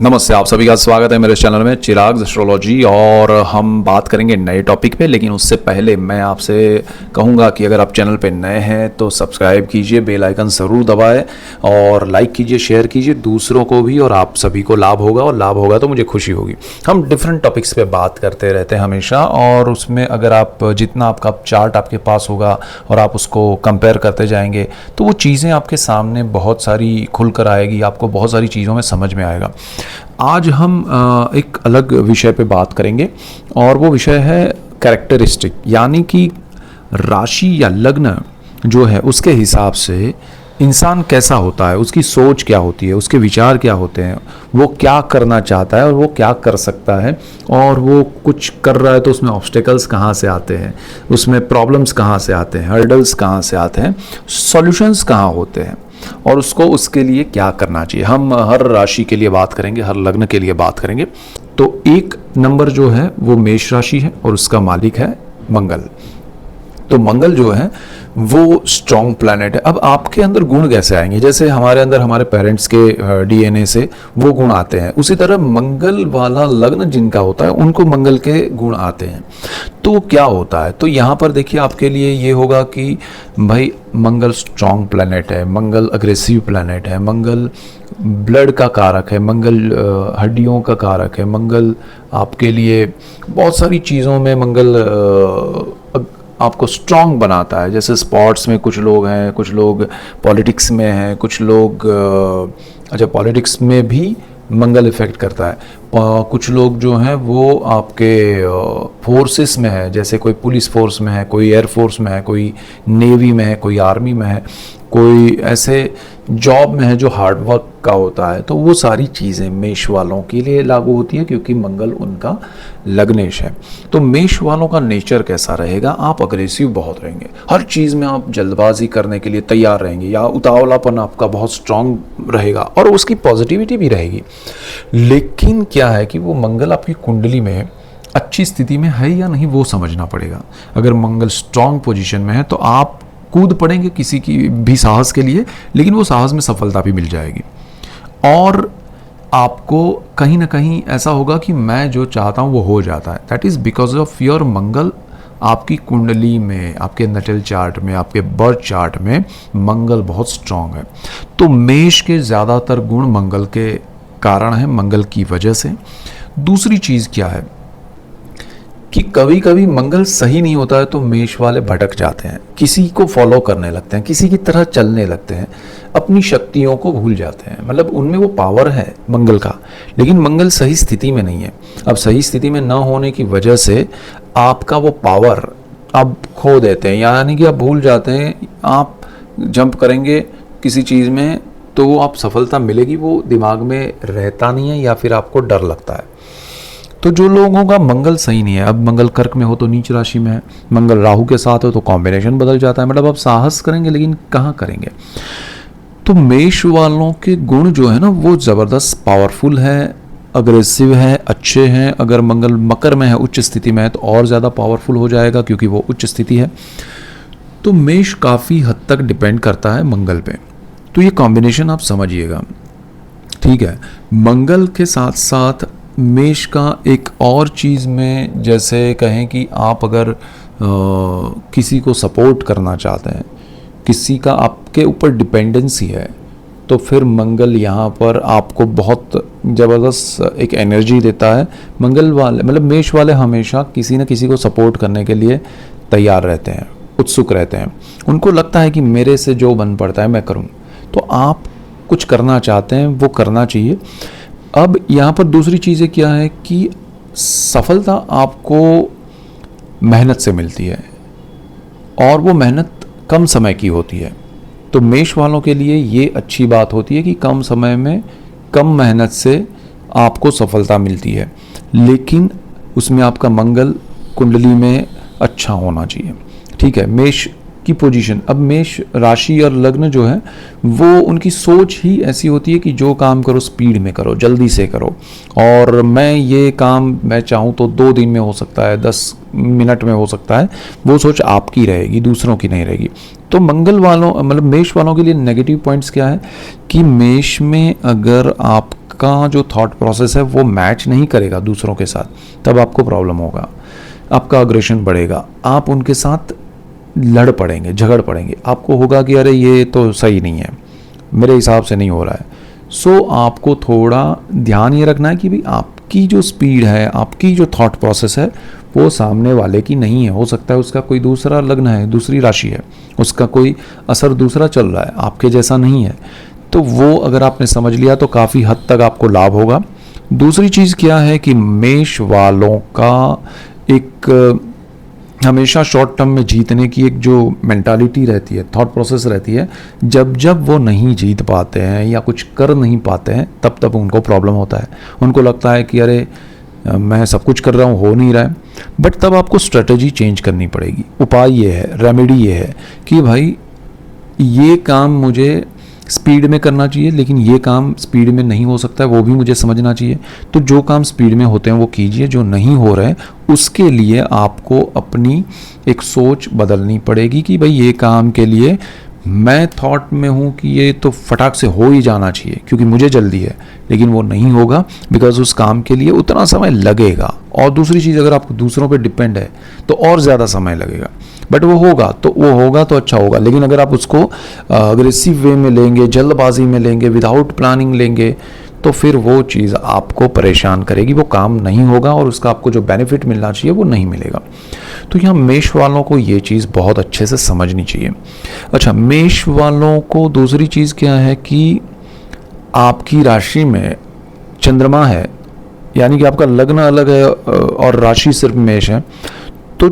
नमस्ते, आप सभी का स्वागत है मेरे चैनल में चिराग एस्ट्रोलॉजी। और हम बात करेंगे नए टॉपिक पे, लेकिन उससे पहले मैं आपसे कहूँगा कि अगर आप चैनल पे नए हैं तो सब्सक्राइब कीजिए, बेल आइकन ज़रूर दबाएं और लाइक कीजिए, शेयर कीजिए दूसरों को भी, और आप सभी को लाभ होगा और लाभ होगा तो मुझे खुशी होगी। हम डिफरेंट टॉपिक्स पे बात करते रहते हैं हमेशा, और उसमें अगर आप जितना आपका चार्ट आपके पास होगा और आप उसको कंपेयर करते जाएंगे तो वो चीज़ें आपके सामने बहुत सारी खुल कर आएगी, आपको बहुत सारी चीज़ों में समझ में आएगा। आज हम एक अलग विषय पे बात करेंगे और वो विषय है कैरेक्टरिस्टिक, यानी कि राशि या लग्न जो है उसके हिसाब से इंसान कैसा होता है, उसकी सोच क्या होती है, उसके विचार क्या होते हैं, वो क्या करना चाहता है और वो क्या कर सकता है, और वो कुछ कर रहा है तो उसमें ऑब्स्टेकल्स कहाँ से आते हैं, उसमें प्रॉब्लम्स कहाँ से आते हैं, हर्डल्स कहाँ से आते हैं, सॉल्यूशंस कहाँ होते हैं, और उसको उसके लिए क्या करना चाहिए। हम हर राशि के लिए बात करेंगे, हर लग्न के लिए बात करेंगे। तो एक नंबर जो है वो मेष राशि है और उसका मालिक है मंगल। तो मंगल जो है वो स्ट्रॉन्ग प्लैनेट है। अब आपके अंदर गुण कैसे आएंगे? जैसे हमारे अंदर हमारे पेरेंट्स के डीएनए से वो गुण आते हैं, उसी तरह मंगल वाला लग्न जिनका होता है उनको मंगल के गुण आते हैं। तो क्या होता है, तो यहाँ पर देखिए आपके लिए ये होगा कि भाई मंगल स्ट्रॉन्ग प्लैनेट है, मंगल अग्रेसिव प्लैनेट है, मंगल ब्लड का कारक है, मंगल हड्डियों का कारक है, मंगल आपके लिए बहुत सारी चीज़ों में मंगल आपको स्ट्रांग बनाता है। जैसे स्पोर्ट्स में कुछ लोग हैं, कुछ लोग पॉलिटिक्स में हैं, कुछ लोग अच्छा पॉलिटिक्स में भी मंगल इफेक्ट करता है। कुछ लोग जो हैं वो आपके फोर्सेस में है, जैसे कोई पुलिस फोर्स में है, कोई एयर फोर्स में है, कोई नेवी में है, कोई आर्मी में है, कोई ऐसे जॉब में है जो हार्ड वर्क का होता है। तो वो सारी चीज़ें मेष वालों के लिए लागू होती है क्योंकि मंगल उनका लग्नेश है। तो मेष वालों का नेचर कैसा रहेगा? आप अग्रेसिव बहुत रहेंगे, हर चीज़ में आप जल्दबाजी करने के लिए तैयार रहेंगे, या उतावलापन आपका बहुत स्ट्रांग रहेगा और उसकी पॉजिटिविटी भी रहेगी। लेकिन क्या है कि वो मंगल आपकी कुंडली में अच्छी स्थिति में है या नहीं वो समझना पड़ेगा। अगर मंगल स्ट्रांग पोजीशन में है तो आप कूद पड़ेंगे किसी की भी साहस के लिए, लेकिन वो साहस में सफलता भी मिल जाएगी। और आपको कहीं ना कहीं ऐसा होगा कि मैं जो चाहता हूँ वो हो जाता है। That is because of your Mangal आपकी कुंडली में, आपके नटल चार्ट में, आपके बर्थ चार्ट में मंगल बहुत स्ट्रांग है। तो मेष के ज़्यादातर गुण मंगल के कारण है, मंगल की वजह से। दूसरी चीज़ क्या है कि कभी कभी मंगल सही नहीं होता है तो मेष वाले भटक जाते हैं, किसी को फॉलो करने लगते हैं, किसी की तरह चलने लगते हैं, अपनी शक्तियों को भूल जाते हैं। मतलब उनमें वो पावर है मंगल का, लेकिन मंगल सही स्थिति में नहीं है। अब सही स्थिति में न होने की वजह से आपका वो पावर आप खो देते हैं, यानी कि आप भूल जाते हैं। आप जंप करेंगे किसी चीज़ में तो वो आप सफलता मिलेगी, वो दिमाग में रहता नहीं है, या फिर आपको डर लगता है। तो जो लोगों का मंगल सही नहीं है, अब मंगल कर्क में हो तो नीच राशि में है, मंगल राहु के साथ हो तो कॉम्बिनेशन बदल जाता है। मतलब आप साहस करेंगे लेकिन कहाँ करेंगे। तो मेष वालों के गुण जो है ना वो ज़बरदस्त पावरफुल है, अग्रेसिव है, अच्छे हैं। अगर मंगल मकर में है, उच्च स्थिति में है, तो और ज़्यादा पावरफुल हो जाएगा क्योंकि वो उच्च स्थिति है। तो मेष काफ़ी हद तक डिपेंड करता है मंगल पे। तो ये कॉम्बिनेशन आप समझिएगा, ठीक है। मंगल के साथ साथ मेष का एक और चीज़ में, जैसे कहें कि आप अगर किसी को सपोर्ट करना चाहते हैं, किसी का आपके ऊपर डिपेंडेंसी है, तो फिर मंगल यहाँ पर आपको बहुत ज़बरदस्त एक एनर्जी देता है। मंगल वाले मतलब मेष वाले हमेशा किसी न किसी को सपोर्ट करने के लिए तैयार रहते हैं, उत्सुक रहते हैं। उनको लगता है कि मेरे से जो बन पड़ता है मैं करूँ। तो आप कुछ करना चाहते हैं वो करना चाहिए। अब यहाँ पर दूसरी चीज़ें क्या है कि सफलता आपको मेहनत से मिलती है, और वो मेहनत कम समय की होती है। तो मेष वालों के लिए ये अच्छी बात होती है कि कम समय में कम मेहनत से आपको सफलता मिलती है, लेकिन उसमें आपका मंगल कुंडली में अच्छा होना चाहिए, ठीक है। मेष की पोजीशन, अब मेष राशि और लग्न जो है वो उनकी सोच ही ऐसी होती है कि जो काम करो स्पीड में करो, जल्दी से करो, और मैं ये काम मैं चाहूँ तो 2 दिन में हो सकता है, 10 मिनट में हो सकता है। वो सोच आपकी रहेगी, दूसरों की नहीं रहेगी। तो मंगल वालों मतलब मेष वालों के लिए नेगेटिव पॉइंट्स क्या है कि मेष में अगर आप आपका जो थॉट प्रोसेस है वो मैच नहीं करेगा दूसरों के साथ, तब आपको प्रॉब्लम होगा, आपका अग्रेशन बढ़ेगा, आप उनके साथ लड़ पड़ेंगे, झगड़ पड़ेंगे, आपको होगा कि अरे ये तो सही नहीं है, मेरे हिसाब से नहीं हो रहा है। सो आपको थोड़ा ध्यान ये रखना है कि भाई आपकी जो स्पीड है, आपकी जो थॉट प्रोसेस है वो सामने वाले की नहीं है। हो सकता है उसका कोई दूसरा लग्न है, दूसरी राशि है, उसका कोई असर दूसरा चल रहा है, आपके जैसा नहीं है। तो वो अगर आपने समझ लिया तो काफ़ी हद तक आपको लाभ होगा। दूसरी चीज़ क्या है कि मेष वालों का एक हमेशा शॉर्ट टर्म में जीतने की एक जो मेंटालिटी रहती है, थॉट प्रोसेस रहती है, जब जब वो नहीं जीत पाते हैं या कुछ कर नहीं पाते हैं तब तब उनको प्रॉब्लम होता है। उनको लगता है कि अरे मैं सब कुछ कर रहा हूँ, हो नहीं रहा है। बट तब आपको स्ट्रेटजी चेंज करनी पड़ेगी। उपाय ये है, रेमेडी ये है कि भाई ये काम मुझे स्पीड में करना चाहिए, लेकिन ये काम स्पीड में नहीं हो सकता है, वो भी मुझे समझना चाहिए। तो जो काम स्पीड में होते हैं वो कीजिए, जो नहीं हो रहे हैं उसके लिए आपको अपनी एक सोच बदलनी पड़ेगी कि भाई ये काम के लिए मैं थॉट में हूँ कि ये तो फटाक से हो ही जाना चाहिए क्योंकि मुझे जल्दी है, लेकिन वो नहीं होगा बिकॉज उस काम के लिए उतना समय लगेगा। और दूसरी चीज़, अगर आपको दूसरों पे डिपेंड है तो और ज़्यादा समय लगेगा, बट वो होगा तो अच्छा होगा। लेकिन अगर आप उसको अग्रेसिव वे में लेंगे, जल्दबाजी में लेंगे, विदाउट प्लानिंग लेंगे, तो फिर वो चीज़ आपको परेशान करेगी, वो काम नहीं होगा और उसका आपको जो बेनिफिट मिलना चाहिए वो नहीं मिलेगा। तो यहाँ मेष वालों को ये चीज़ बहुत अच्छे से समझनी चाहिए। अच्छा, मेष वालों को दूसरी चीज़ क्या है कि आपकी राशि में चंद्रमा है, यानी कि आपका लग्न अलग है और राशि सिर्फ मेष है, तो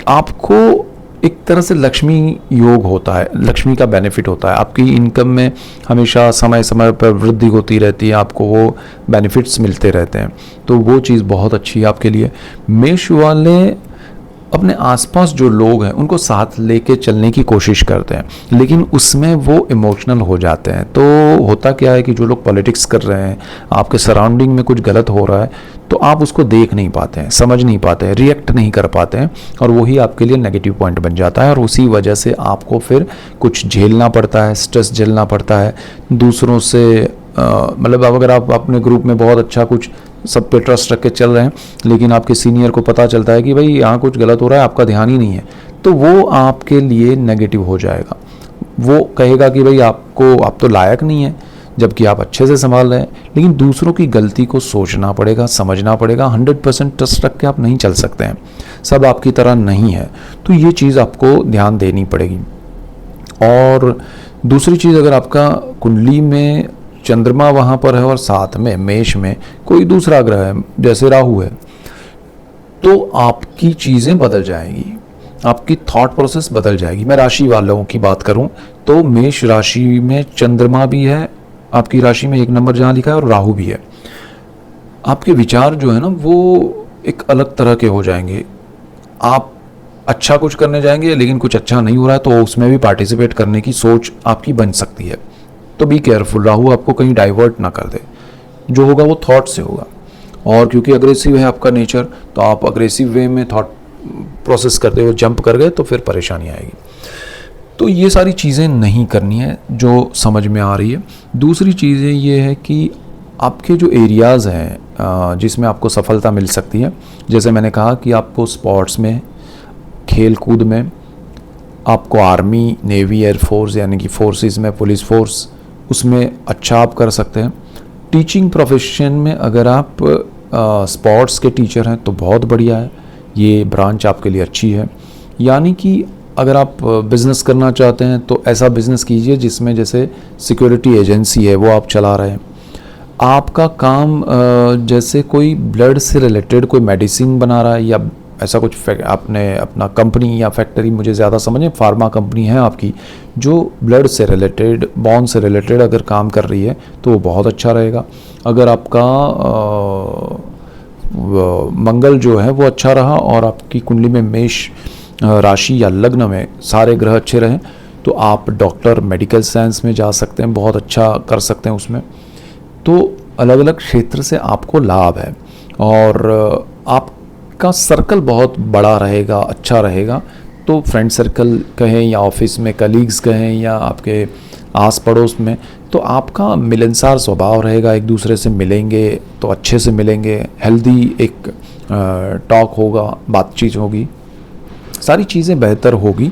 आपको एक तरह से लक्ष्मी योग होता है, लक्ष्मी का बेनिफिट होता है। आपकी इनकम में हमेशा समय समय पर वृद्धि होती रहती है, आपको वो बेनिफिट्स मिलते रहते हैं, तो वो चीज़ बहुत अच्छी है आपके लिए। मेष वाले अपने आसपास जो लोग हैं उनको साथ लेके चलने की कोशिश करते हैं, लेकिन उसमें वो इमोशनल हो जाते हैं। तो होता क्या है कि जो लोग पॉलिटिक्स कर रहे हैं, आपके सराउंडिंग में कुछ गलत हो रहा है, तो आप उसको देख नहीं पाते हैं, समझ नहीं पाते हैं, रिएक्ट नहीं कर पाते हैं, और वही आपके लिए नेगेटिव पॉइंट बन जाता है। और उसी वजह से आपको फिर कुछ झेलना पड़ता है, स्ट्रेस झेलना पड़ता है दूसरों से। मतलब अब अगर आप अपने ग्रुप में बहुत अच्छा कुछ सब पे ट्रस्ट रख के चल रहे हैं, लेकिन आपके सीनियर को पता चलता है कि भाई यहाँ कुछ गलत हो रहा है, आपका ध्यान ही नहीं है, तो वो आपके लिए नेगेटिव हो जाएगा। वो कहेगा कि भाई आप तो लायक नहीं है, जबकि आप अच्छे से संभाल रहे हैं। लेकिन दूसरों की गलती को सोचना पड़ेगा, समझना पड़ेगा। 100% ट्रस्ट रख के आप नहीं चल सकते हैं, सब आपकी तरह नहीं है, तो ये चीज़ आपको ध्यान देनी पड़ेगी। और दूसरी चीज़, अगर आपका कुंडली में चंद्रमा वहाँ पर है और साथ में मेष में कोई दूसरा ग्रह है जैसे राहु है, तो आपकी चीज़ें बदल जाएंगी, आपकी थॉट प्रोसेस बदल जाएगी। मैं राशि वालों की बात करूं तो मेष राशि में चंद्रमा भी है, आपकी राशि में 1 नंबर जहाँ लिखा है, और राहु भी है। आपके विचार जो है ना वो एक अलग तरह के हो जाएंगे। आप अच्छा कुछ करने जाएंगे लेकिन कुछ अच्छा नहीं हो रहा है तो उसमें भी पार्टिसिपेट करने की सोच आपकी बन सकती है। तो बी केयरफुल, राहु आपको कहीं डाइवर्ट ना कर दे। जो होगा वो थॉट से होगा, और क्योंकि अग्रेसिव है आपका नेचर, तो आप अग्रेसिव वे में थॉट प्रोसेस करते हुए जंप कर गए तो फिर परेशानी आएगी। तो ये सारी चीज़ें नहीं करनी है जो समझ में आ रही है। दूसरी चीज़ें ये है कि आपके जो एरियाज़ हैं जिसमें आपको सफलता मिल सकती है, जैसे मैंने कहा कि आपको स्पोर्ट्स में, खेल कूद में, आपको आर्मी, नेवी, एयरफोर्स यानी कि फोर्सेस में, पुलिस फोर्स, उसमें अच्छा आप कर सकते हैं। टीचिंग प्रोफेशन में अगर आप स्पोर्ट्स के टीचर हैं तो बहुत बढ़िया है, ये ब्रांच आपके लिए अच्छी है। यानी कि अगर आप बिज़नेस करना चाहते हैं तो ऐसा बिज़नेस कीजिए जिसमें जैसे सिक्योरिटी एजेंसी है वो आप चला रहे हैं, आपका काम जैसे कोई ब्लड से रिलेटेड कोई मेडिसिन बना रहा है या ऐसा कुछ आपने अपना कंपनी या फैक्ट्री, मुझे ज़्यादा समझें, फार्मा कंपनी है आपकी जो ब्लड से रिलेटेड, बॉन से रिलेटेड अगर काम कर रही है तो वो बहुत अच्छा रहेगा। अगर आपका मंगल जो है वो अच्छा रहा और आपकी कुंडली में मेष राशि या लग्न में सारे ग्रह अच्छे रहें तो आप डॉक्टर, मेडिकल साइंस में जा सकते हैं, बहुत अच्छा कर सकते हैं उसमें। तो अलग अलग क्षेत्र से आपको लाभ है और आपका सर्कल बहुत बड़ा रहेगा, अच्छा रहेगा। तो फ्रेंड सर्कल कहें या ऑफिस में कलीग्स कहें या आपके आस पड़ोस में, तो आपका मिलनसार स्वभाव रहेगा, एक दूसरे से मिलेंगे तो अच्छे से मिलेंगे, हेल्दी एक टॉक होगा, बातचीत होगी, सारी चीज़ें बेहतर होगी।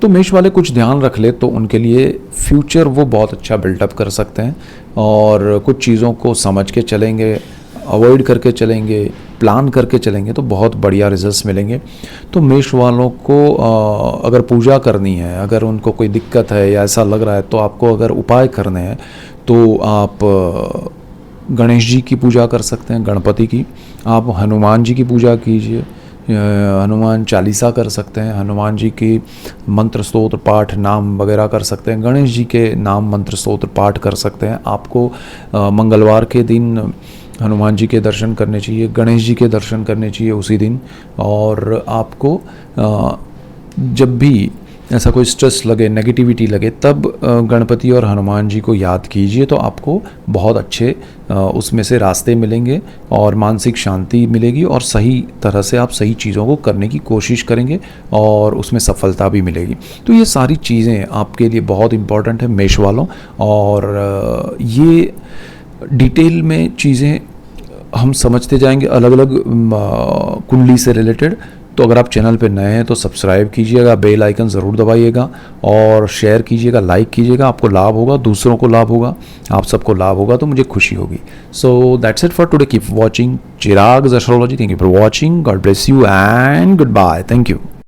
तो मेष वाले कुछ ध्यान रख ले तो उनके लिए फ्यूचर वो बहुत अच्छा बिल्डअप कर सकते हैं, और कुछ चीज़ों को समझ के चलेंगे, अवॉइड करके चलेंगे, प्लान करके चलेंगे तो बहुत बढ़िया रिजल्ट्स मिलेंगे। तो मेष वालों को अगर पूजा करनी है, अगर उनको कोई दिक्कत है या ऐसा लग रहा है, तो आपको अगर उपाय करने हैं तो आप गणेश जी की पूजा कर सकते हैं, गणपति की। आप हनुमान जी की पूजा कीजिए, हनुमान चालीसा कर सकते हैं, हनुमान जी की मंत्र स्तोत्र पाठ नाम वगैरह कर सकते हैं, गणेश जी के नाम मंत्र स्तोत्र पाठ कर सकते हैं। आपको मंगलवार के दिन हनुमान जी के दर्शन करने चाहिए, गणेश जी के दर्शन करने चाहिए उसी दिन। और आपको जब भी ऐसा कोई स्ट्रेस लगे, नेगेटिविटी लगे, तब गणपति और हनुमान जी को याद कीजिए, तो आपको बहुत अच्छे उसमें से रास्ते मिलेंगे और मानसिक शांति मिलेगी, और सही तरह से आप सही चीज़ों को करने की कोशिश करेंगे और उसमें सफलता भी मिलेगी। तो ये सारी चीज़ें आपके लिए बहुत इम्पॉर्टेंट है मेष वालों, और ये डिटेल में चीज़ें हम समझते जाएंगे अलग अलग कुंडली से रिलेटेड। तो अगर आप चैनल पे नए हैं तो सब्सक्राइब कीजिएगा, बेल आइकन ज़रूर दबाइएगा और शेयर कीजिएगा, लाइक कीजिएगा। आपको लाभ होगा, दूसरों को लाभ होगा, आप सबको लाभ होगा, तो मुझे खुशी होगी। So that's it for today. Keep watching Chirag's astrology. Thank you for watching. God bless you and goodbye. Thank you.